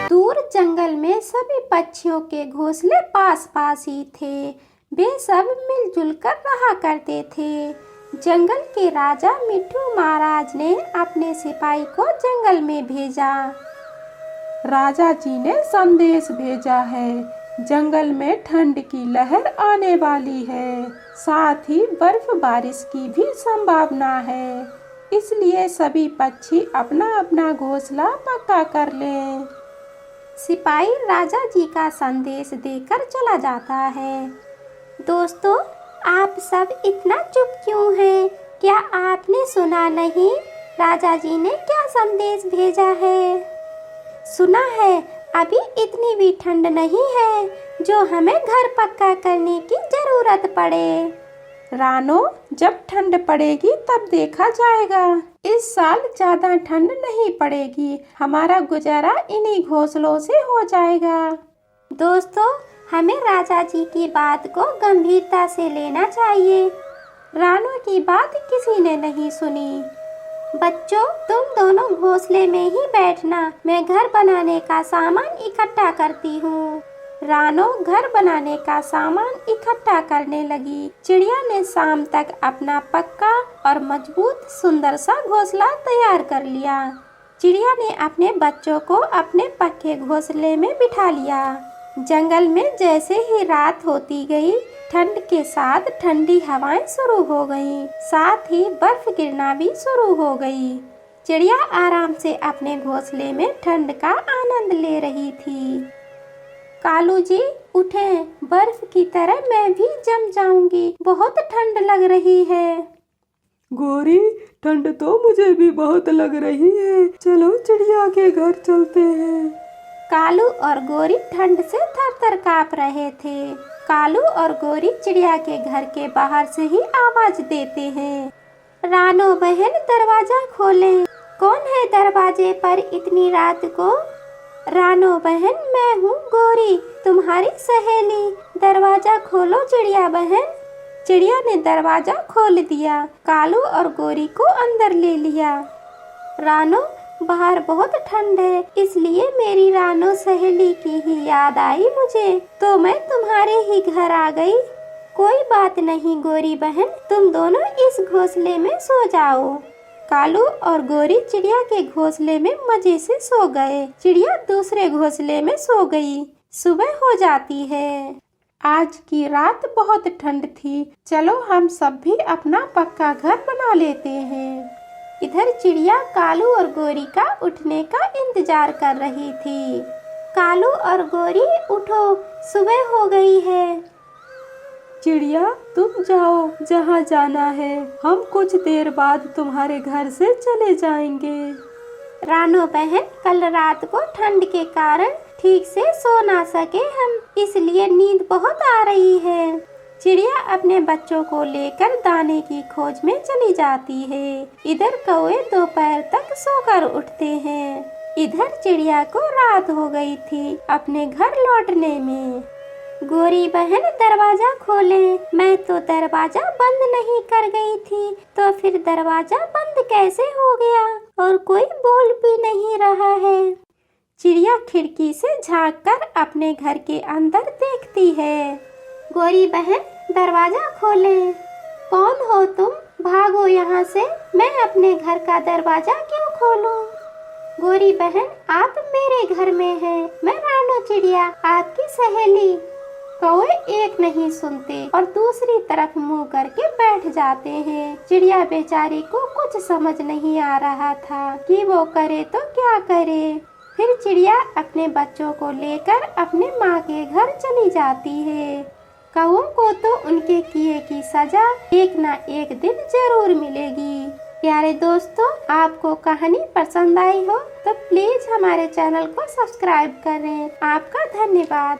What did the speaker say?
दूर जंगल में सभी पक्षियों के घोंसले पास पास ही थे। वे सब मिलजुल कर रहा करते थे। जंगल के राजा मिट्ठू महाराज ने अपने सिपाही को जंगल में भेजा। राजा जी ने संदेश भेजा है, जंगल में ठंड की लहर आने वाली है, साथ ही बर्फ बारिश की भी संभावना है, इसलिए सभी पक्षी अपना अपना घोंसला पक्का कर लें। सिपाही राजा जी का संदेश देकर चला जाता है। दोस्तों, आप सब इतना चुप क्यों हैं? क्या आपने सुना नहीं? राजा जी ने क्या संदेश भेजा है? सुना है, अभी इतनी भी ठंड नहीं है जो हमें घर पक्का करने की जरूरत पड़े। रानो, जब ठंड पड़ेगी तब देखा जाएगा। इस साल ज्यादा ठंड नहीं पड़ेगी, हमारा गुजारा इन्हीं घोंसलों से हो जाएगा। दोस्तों, हमें राजा जी की बात को गंभीरता से लेना चाहिए। रानो की बात किसी ने नहीं सुनी। बच्चों, तुम दोनों घोंसले में ही बैठना, मैं घर बनाने का सामान इकट्ठा करती हूँ। रानो घर बनाने का सामान इकट्ठा करने लगी। चिड़िया ने शाम तक अपना पक्का और मजबूत सुंदर सा घोंसला तैयार कर लिया। चिड़िया ने अपने बच्चों को अपने पक्के घोंसले में बिठा लिया। जंगल में जैसे ही रात होती गई, ठंड के साथ ठंडी हवाएं शुरू हो गईं, साथ ही बर्फ गिरना भी शुरू हो गई। चिड़िया आराम से अपने घोंसले में ठंड का आनंद ले रही थी। कालू जी उठें, बर्फ की तरह मैं भी जम जाऊंगी, बहुत ठंड लग रही है। गोरी, ठंड तो मुझे भी बहुत लग रही है, चलो चिड़िया के घर चलते हैं। कालू और गोरी ठंड से थर-थर कांप रहे थे। कालू और गोरी चिड़िया के घर के बाहर से ही आवाज देते हैं, रानो बहन दरवाजा खोलें। कौन है दरवाजे पर इतनी रात को? रानो बहन, मैं हूँ गोरी, तुम्हारी सहेली, दरवाजा खोलो चिड़िया बहन। चिड़िया ने दरवाजा खोल दिया। कालू और गोरी को अंदर ले लिया। रानो, बाहर बहुत ठंड है, इसलिए मेरी रानो सहेली की ही याद आई मुझे, तो मैं तुम्हारे ही घर आ गई। कोई बात नहीं गोरी बहन, तुम दोनों इस घोंसले में सो जाओ। कालू और गोरी चिड़िया के घोंसले में मजे से सो गए। चिड़िया दूसरे घोंसले में सो गई। सुबह हो जाती है। आज की रात बहुत ठंड थी, चलो हम सब भी अपना पक्का घर बना लेते हैं। इधर चिड़िया कालू और गोरी का उठने का इंतजार कर रही थी। कालू और गोरी उठो, सुबह हो गई है। चिड़िया, तुम जाओ जहाँ जाना है, हम कुछ देर बाद तुम्हारे घर से चले जाएंगे। रानो बहन, कल रात को ठंड के कारण ठीक से सो ना सके हम, इसलिए नींद बहुत आ रही है। चिड़िया अपने बच्चों को लेकर दाने की खोज में चली जाती है। इधर कौवे दोपहर तक सोकर उठते हैं। इधर चिड़िया को रात हो गई थी अपने घर लौटने में। गोरी बहन दरवाजा खोलें, मैं तो दरवाजा बंद नहीं कर गई थी, तो फिर दरवाजा बंद कैसे हो गया और कोई बोल भी नहीं रहा है। चिड़िया खिड़की से झांककर अपने घर के अंदर देखती है। गोरी बहन दरवाजा खोलें। कौन हो तुम? भागो यहाँ से, मैं अपने घर का दरवाजा क्यों खोलूं? गोरी बहन, आप मेरे घर में हैं, मैं रानो चिड़िया, आपकी सहेली। कौवे एक नहीं सुनते और दूसरी तरफ मुंह करके बैठ जाते हैं। चिड़िया बेचारी को कुछ समझ नहीं आ रहा था कि वो करे तो क्या करे। फिर चिड़िया अपने बच्चों को लेकर अपने माँ के घर चली जाती है। कौओं को तो उनके किए की सजा एक ना एक दिन जरूर मिलेगी। प्यारे दोस्तों, आपको कहानी पसंद आई हो तो प्लीज हमारे चैनल को सब्सक्राइब करें। आपका धन्यवाद।